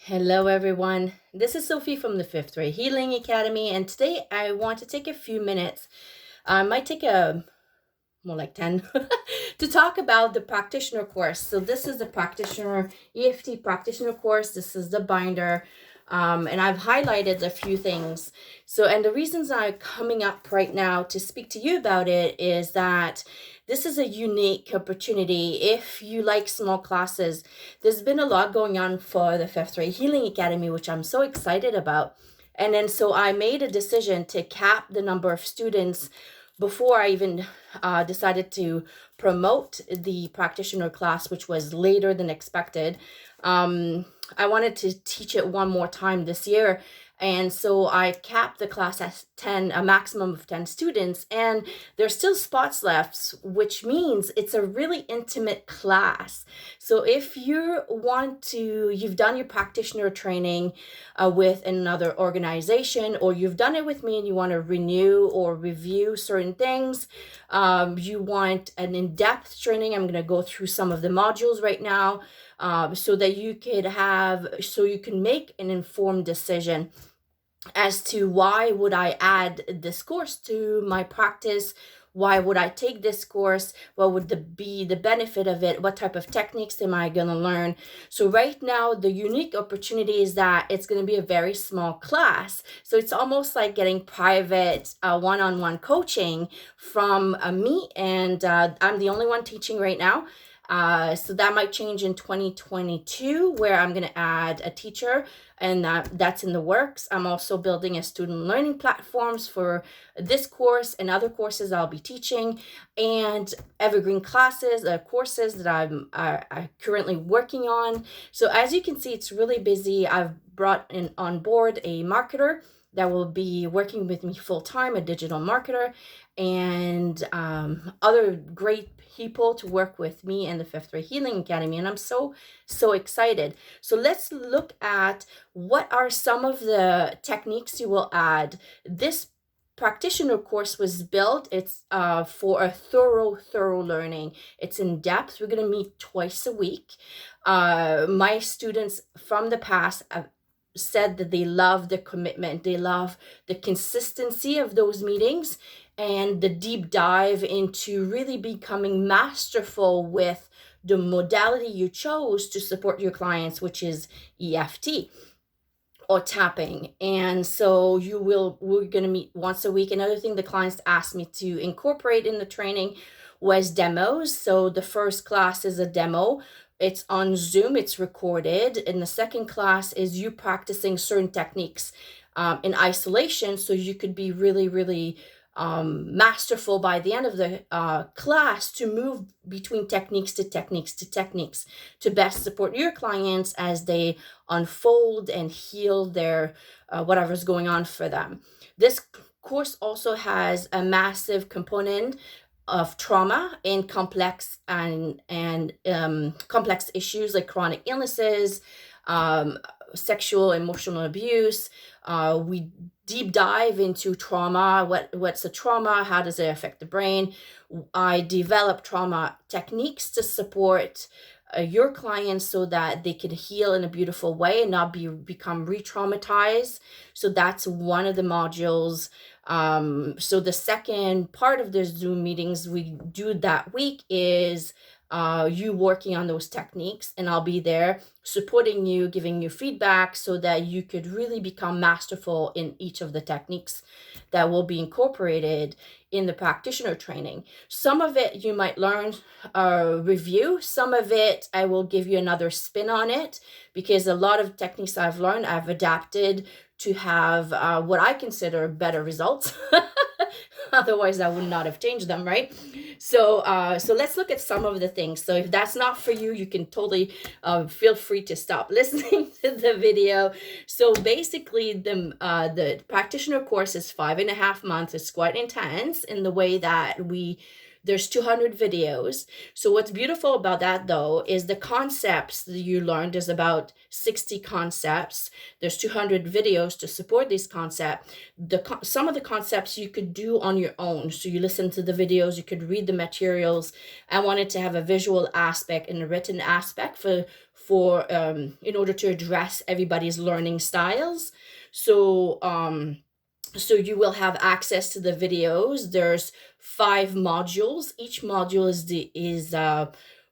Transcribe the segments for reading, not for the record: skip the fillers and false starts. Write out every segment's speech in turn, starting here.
Hello, everyone. This is Sophie from the Fifth Ray Healing Academy, and today I want to take a few minutes. I might take a more like 10 to talk about the practitioner course. So, this is the practitioner EFT practitioner course. This is the binder. And I've highlighted a few things. So, and the reasons I'm coming up right now to speak to you about it is that this is a unique opportunity. If you like small classes, there's been a lot going on for the Fifth Ray Healing Academy, which I'm so excited about. And then so I made a decision to cap the number of students before I even decided to promote the practitioner class, which was later than expected. I wanted to teach it one more time this year. And so I capped the class at 10, a maximum of 10 students, and there's still spots left, which means it's a really intimate class. So if you've done your practitioner training with another organization, or you've done it with me and you want to renew or review certain things, you want an in-depth training, I'm going to go through some of the modules right now, so that you can make an informed decision as to why would I add this course to my practice. Why would I take this course? What would be the benefit of it? What type of techniques am I going to learn? So right now, the unique opportunity is that it's going to be a very small class. So it's almost like getting private one-on-one coaching from me, and I'm the only one teaching right now. So that might change in 2022, where I'm going to add a teacher, and that's in the works. I'm also building a student learning platforms for this course and other courses I'll be teaching, and evergreen classes, courses that I'm currently working on. So as you can see, it's really busy. I've brought on board a marketer that will be working with me full-time, a digital marketer, and other great people to work with me and the Fifth Ray Healing Academy. And I'm so excited. So let's look at what are some of the techniques you will add. This practitioner course was built, it's for a thorough learning. It's in depth. We're going to meet twice a week. My students from the past have said that they love the commitment, they love the consistency of those meetings, and the deep dive into really becoming masterful with the modality you chose to support your clients, which is EFT or tapping. And so we're going to meet once a week. Another thing the clients asked me to incorporate in the training was demos. So the first class is a demo. It's on Zoom, it's recorded. And the second class is you practicing certain techniques in isolation, so you could be really masterful by the end of the class to move between techniques to best support your clients as they unfold and heal their whatever's going on for them. This course also has a massive component of trauma and complex complex issues like chronic illnesses, sexual emotional abuse. We deep dive into trauma. What's a trauma? How does it affect the brain? I develop trauma techniques to support your clients so that they can heal in a beautiful way and not become re-traumatized. So that's one of the modules. So the second part of the Zoom meetings we do that week is you working on those techniques, and I'll be there supporting you, giving you feedback so that you could really become masterful in each of the techniques that will be incorporated in the practitioner training. Some of it you might learn review. Some of it I will give you another spin on it, because a lot of techniques I've learned I've adapted to have what I consider better results. Otherwise I would not have changed them, right? So let's look at some of the things. So if that's not for you, you can totally feel free to stop listening to the video. So basically the practitioner course is 5.5 months. It's quite intense in the way that we There's 200 videos. So what's beautiful about that though is the concepts that you learned. There's about 60 concepts. There's 200 videos to support this concept. Some of the concepts you could do on your own. So you listen to the videos, you could read the materials. I wanted to have a visual aspect and a written aspect for in order to address everybody's learning styles. So you will have access to the videos. There's 5 modules. Each module is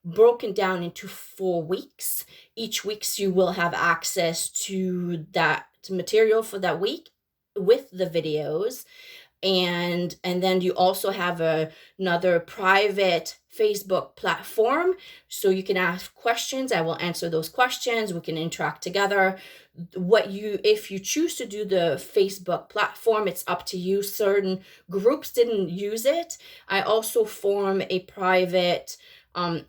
broken down into 4 weeks. Each weeks you will have access to that material for that week with the videos. And then you also have another private Facebook platform, so you can ask questions. I will answer those questions. We can interact together. If you choose to do the Facebook platform, it's up to you. Certain groups didn't use it. I also form a private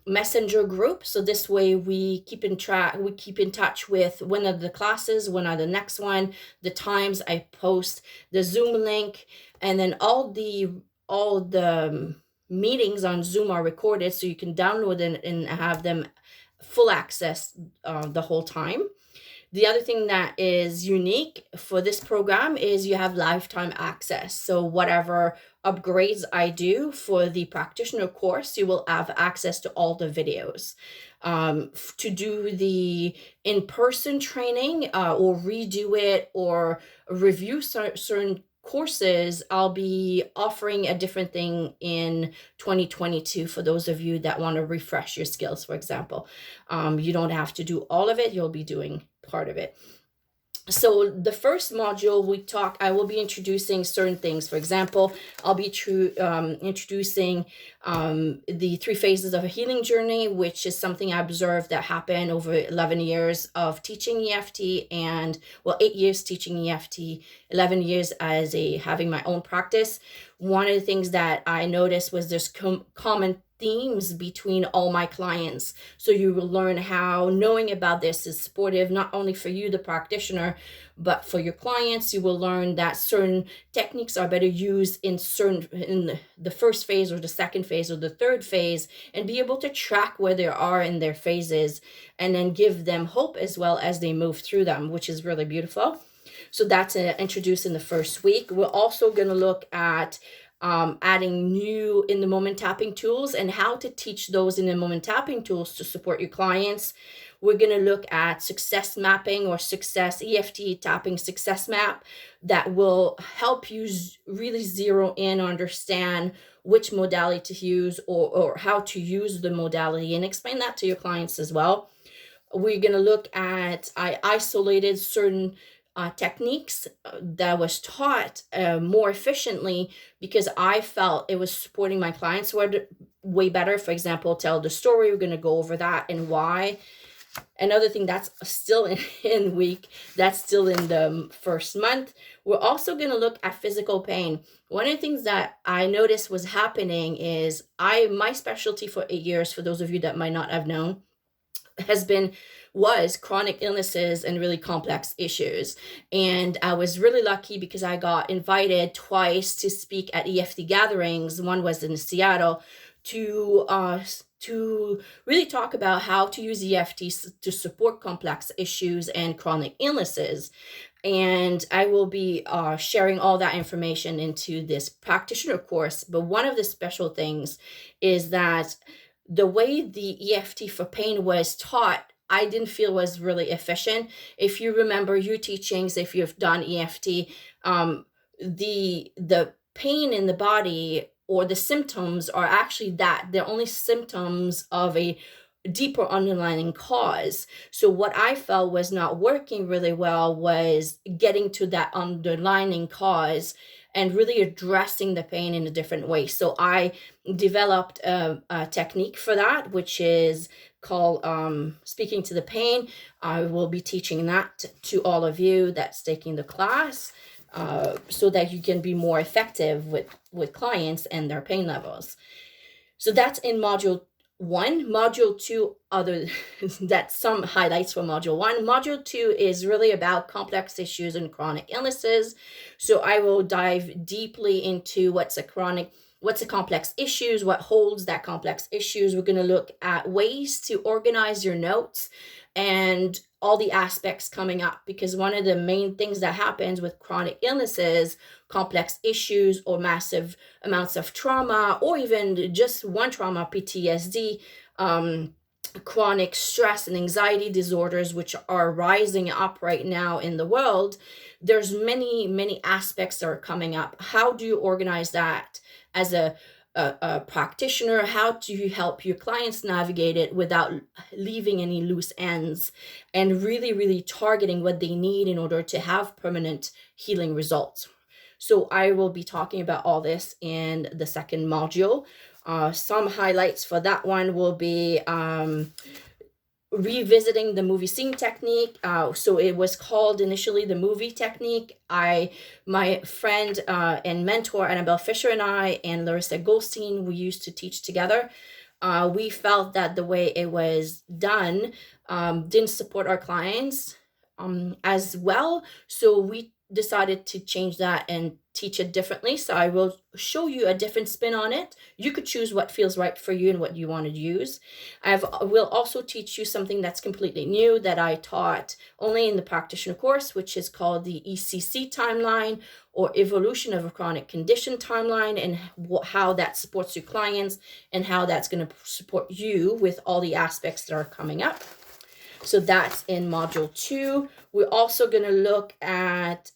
messenger group, so this way we keep in touch with when are the classes, when are the next one, the times. I post the Zoom link, and then all the meetings on Zoom are recorded, so you can download it and have them full access the whole time. The other thing that is unique for this program is you have lifetime access. So whatever upgrades I do for the practitioner course, you will have access to all the videos. To do the in-person training or redo it or review certain courses, I'll be offering a different thing in 2022 for those of you that want to refresh your skills, for example. You don't have to do all of it. You'll be doing part of it. So the first module I will be introducing certain things. For example, I'll be introducing the 3 phases of a healing journey, which is something I observed that happened over 11 years of teaching EFT 8 years teaching EFT, 11 years as having my own practice. One of the things that I noticed was there's common themes between all my clients. So you will learn how knowing about this is supportive, not only for you, the practitioner, but for your clients. You will learn that certain techniques are better used in the first phase or the second phase or the third phase, and be able to track where they are in their phases and then give them hope as well as they move through them, which is really beautiful. So that's introduced in the first week. We're also going to look at adding new in the moment tapping tools and how to teach those in the moment tapping tools to support your clients. We're going to look at success mapping or success EFT tapping success map that will help you really zero in, understand which modality to use or how to use the modality, and explain that to your clients as well. We're going to look at, I isolated certain techniques that was taught more efficiently because I felt it was supporting my clients way better. For example, tell the story. We're going to go over that and why. Another thing that's still in the first month, we're also going to look at physical pain. One of the things that I noticed was happening is my specialty for 8 years, for those of you that might not have known, was chronic illnesses and really complex issues. And I was really lucky because I got invited twice to speak at EFT gatherings. One was in Seattle to really talk about how to use EFT to support complex issues and chronic illnesses. And I will be sharing all that information into this practitioner course. But one of the special things is that the way the EFT for pain was taught, I didn't feel was really efficient. If you remember your teachings, if you've done EFT, the pain in the body or the symptoms are actually they're only symptoms of a deeper underlying cause. So what I felt was not working really well was getting to that underlying cause and really addressing the pain in a different way. So I developed a technique for that, which is called speaking to the pain. I will be teaching that to all of you that's taking the class so that you can be more effective with clients and their pain levels. So that's in module 1. Module 2, that's some highlights for module 1. Module 2 is really about complex issues and chronic illnesses. So I will dive deeply into what's a chronic what's the complex issues, what holds that complex issues. We're going to look at ways to organize your notes and all the aspects coming up, because one of the main things that happens with chronic illnesses, complex issues, or massive amounts of trauma, or even just one trauma, PTSD, chronic stress and anxiety disorders, which are rising up right now in the world, there's many aspects that are coming up. How do you organize that as a practitioner? How do you help your clients navigate it without leaving any loose ends, and really targeting what they need in order to have permanent healing results? So I will be talking about all this in the second module. Some highlights for that one will be revisiting the movie scene technique. So it was called initially the movie technique. My friend and mentor Annabelle Fisher and I and Larissa Goldstein, we used to teach together. We felt that the way it was done didn't support our clients as well. So we decided to change that and teach it differently. So I will show you a different spin on it. You could choose what feels right for you and what you want to use. I will also teach you something that's completely new that I taught only in the practitioner course, which is called the ECC timeline, or evolution of a chronic condition timeline, and how that supports your clients and how that's going to support you with all the aspects that are coming up. So that's in module 2. We're also going to look at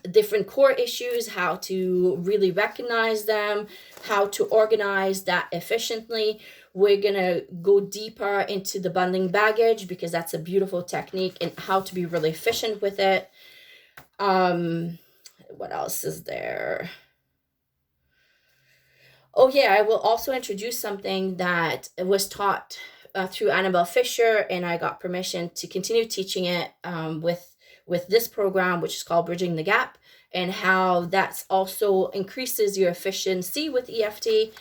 different core issues, how to really recognize them, how to organize that efficiently. We're going to go deeper into the bundling baggage, because that's a beautiful technique, and how to be really efficient with it. What else is there? Oh yeah, I will also introduce something that was taught through Annabelle Fisher, and I got permission to continue teaching it with this program, which is called Bridging the Gap, and how that's also increases your efficiency with EFT.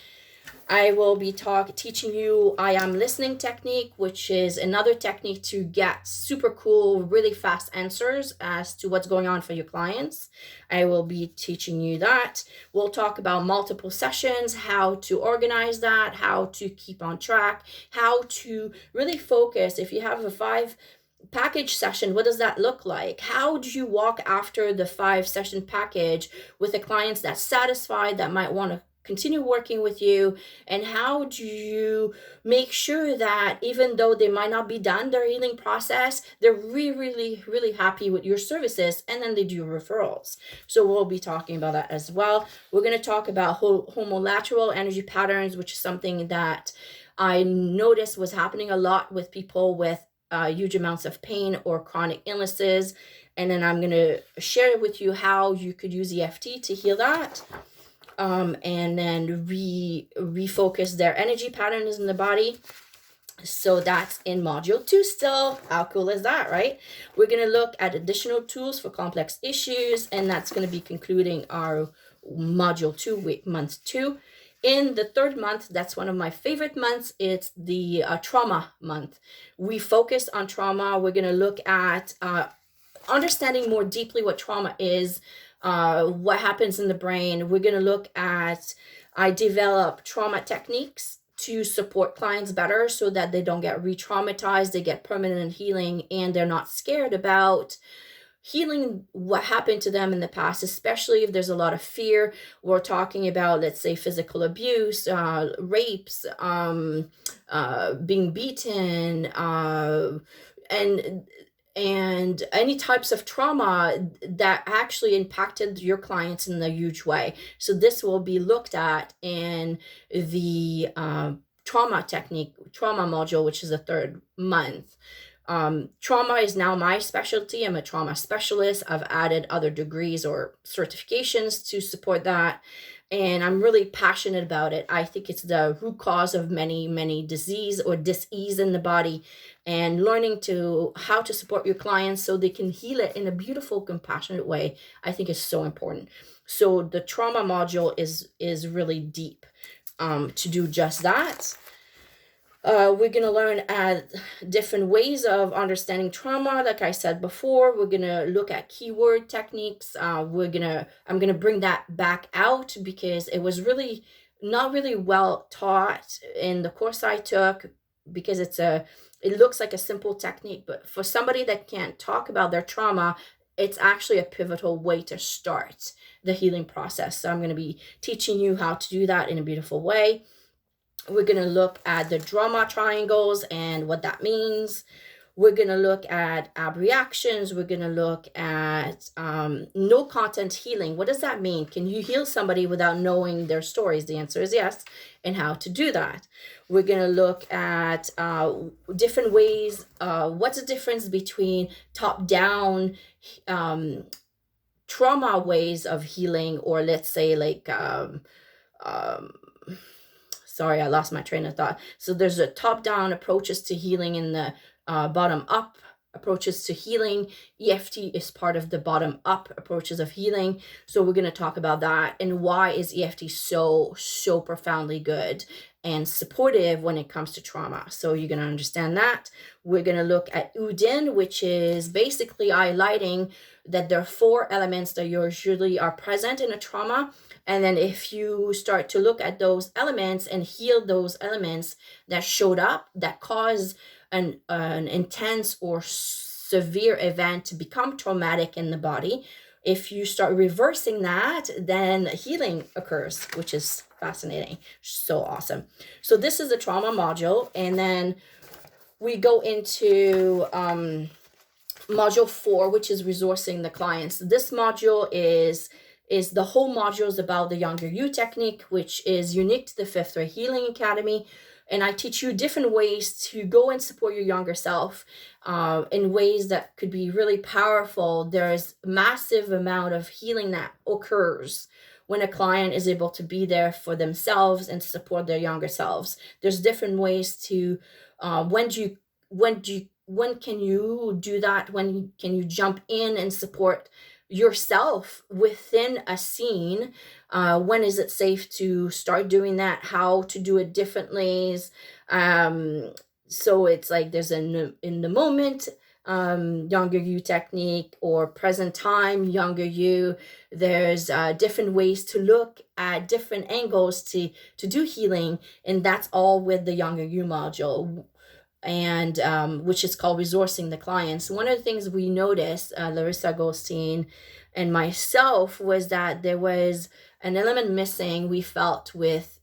I will be teaching you I am listening technique, which is another technique to get super cool, really fast answers as to what's going on for your clients. I will be teaching you that. We'll talk about multiple sessions, how to organize that, how to keep on track, how to really focus. If you have a 5-package session, what does that look like? How do you walk after the 5-session package with a client that's satisfied, that might want to continue working with you? And how do you make sure that even though they might not be done their healing process, they're really happy with your services, and then they do referrals? So we'll be talking about that as well. We're going to talk about homolateral energy patterns, which is something that I noticed was happening a lot with people with huge amounts of pain or chronic illnesses. And then I'm going to share with you how you could use EFT to heal that. And then refocus their energy patterns in the body. So that's in module 2 still. How cool is that, right? We're going to look at additional tools for complex issues, and that's going to be concluding our module 2, month 2. In the third month, that's one of my favorite months. It's the trauma month. We focus on trauma. We're going to look at understanding more deeply what trauma is, what happens in the brain. We're going to look at, I develop trauma techniques to support clients better so that they don't get re-traumatized, they get permanent healing, and they're not scared about healing what happened to them in the past, especially if there's a lot of fear. We're talking about, let's say, physical abuse, rapes, being beaten, and any types of trauma that actually impacted your clients in a huge way. So this will be looked at in the trauma module, which is the third month. Trauma is now my specialty. I'm a trauma specialist. I've added other degrees or certifications to support that, and I'm really passionate about it. I think it's the root cause of many disease or dis-ease in the body, and learning how to support your clients so they can heal it in a beautiful, compassionate way, I think is so important. So the trauma module is really deep to do just that. We're going to learn at different ways of understanding trauma. Like I said before, we're going to look at keyword techniques. I'm going to bring that back out because it was really not really well taught in the course I took, because it looks like a simple technique, but for somebody that can't talk about their trauma, it's actually a pivotal way to start the healing process. So I'm going to be teaching you how to do that in a beautiful way. We're going to look at the drama triangles and what that means. We're going to look at ab reactions. We're going to look at no content healing. What does that mean? Can you heal somebody without knowing their stories? The answer is yes, and how to do that. We're going to look at different ways. What's the difference between top-down trauma ways of healing, or let's say like sorry, I lost my train of thought. So there's a top-down approaches to healing and the bottom-up approaches to healing. EFT is part of the bottom-up approaches of healing. So we're going to talk about that and why is EFT so profoundly good and supportive when it comes to trauma. So you're going to understand that. We're going to look at Udin, which is basically highlighting that there are 4 elements that usually are present in a trauma. And then if you start to look at those elements and heal those elements that showed up, that cause an intense or severe event to become traumatic in the body, if you start reversing that, then healing occurs, which is fascinating. So awesome. So this is the trauma module. And then we go into module 4, which is resourcing the clients. This module is the whole module is about the Younger You technique, which is unique to the 5th Ray Healing Academy. And I teach you different ways to go and support your younger self in ways that could be really powerful. There's a massive amount of healing that occurs when a client is able to be there for themselves and support their younger selves. There's different ways to, when can you do that? When can you jump in and support yourself within a scene? When is it safe to start doing that? How to do it differently? So it's like there's in the moment Younger You technique, or present time Younger You. There's different ways to look at different angles to do healing, and that's all with the Younger You module, and which is called resourcing the clients. One of the things we noticed, Larissa Goldstein and myself, was that there was an element missing, we felt, with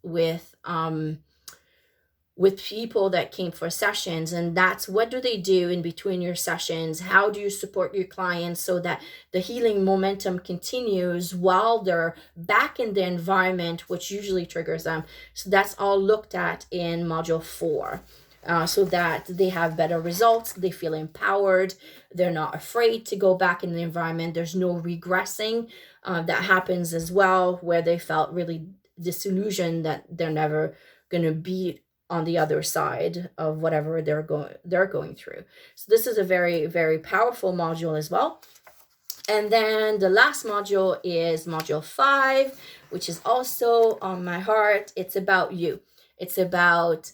people that came for sessions, and that's what do they do in between your sessions? How do you support your clients so that the healing momentum continues while they're back in the environment, which usually triggers them? So that's all looked at in module 4. So that they have better results, they feel empowered, they're not afraid to go back in the environment. There's no regressing that happens as well, where they felt really disillusioned that they're never going to be on the other side of whatever they're going through. So this is a very, very powerful module as well. And then the last module is module 5, which is also on my heart. It's about you. It's about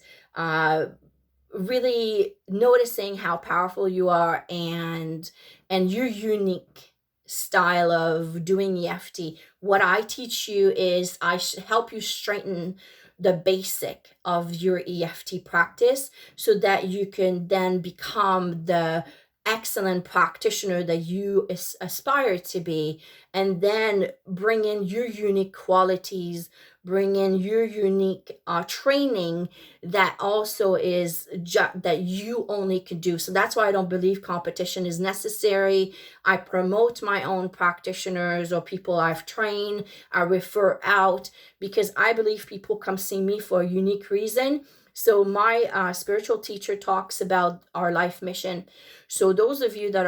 really noticing how powerful you are and your unique style of doing EFT. What I teach you is I help you straighten the basic of your EFT practice so that you can then become the excellent practitioner that you aspire to be, and then bring in your unique qualities, bring in your unique training that also is that you only could do. So that's why I don't believe competition is necessary. I promote my own practitioners or people I've trained. I refer out because I believe people come see me for a unique reason. So my spiritual teacher talks about our life mission. So those of you that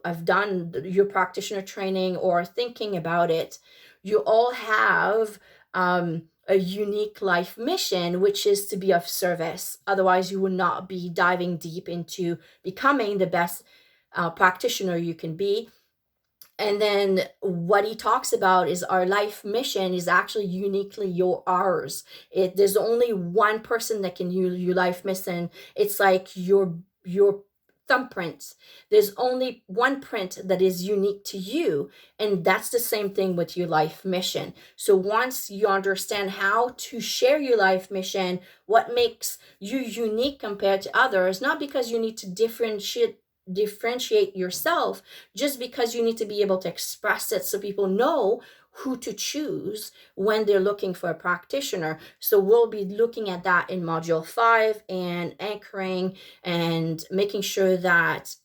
have done your practitioner training or thinking about it, you all have a unique life mission, which is to be of service. Otherwise, you would not be diving deep into becoming the best practitioner you can be. And then what he talks about is our life mission is actually uniquely ours. There's only one person that can use your life mission. It's like your thumbprint. There's only one print that is unique to you, and that's the same thing with your life mission. So once you understand how to share your life mission, what makes you unique compared to others, not because you need to differentiate yourself, just because you need to be able to express it so people know who to choose when they're looking for a practitioner. So we'll be looking at that in module 5 and anchoring and making sure that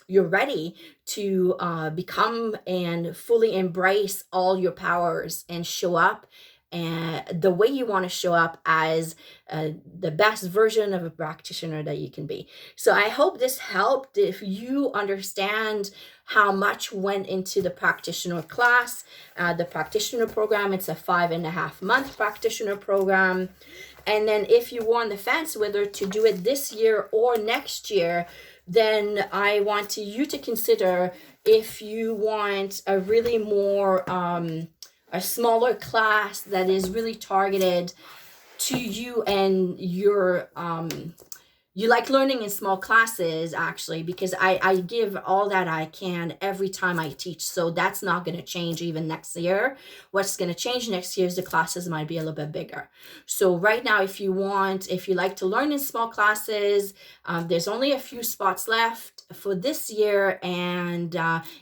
you're ready to become and fully embrace all your powers and show up and the way you want to show up as the best version of a practitioner that you can be. So I hope this helped. If you understand how much went into the practitioner class, the practitioner program, it's a 5.5-month practitioner program. And then if you were on the fence whether to do it this year or next year, then I want you to consider if you want a really more a smaller class that is really targeted to you and your you like learning in small classes, actually, because I give all that I can every time I teach. So that's not going to change even next year. What's going to change next year is the classes might be a little bit bigger. So right now, if you like to learn in small classes, there's only a few spots left for this year. And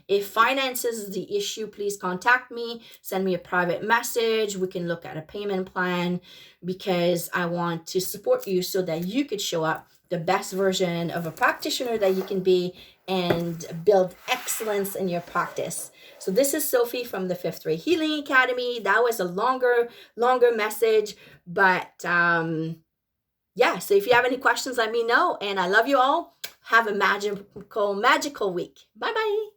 if finance is the issue, please contact me. Send me a private message. We can look at a payment plan, because I want to support you so that you could show up the best version of a practitioner that you can be and build excellence in your practice. So this is Sophie from the Fifth Ray Healing Academy. That was a longer message, but yeah, so if you have any questions, let me know. And I love you all. Have a magical week. Bye-bye.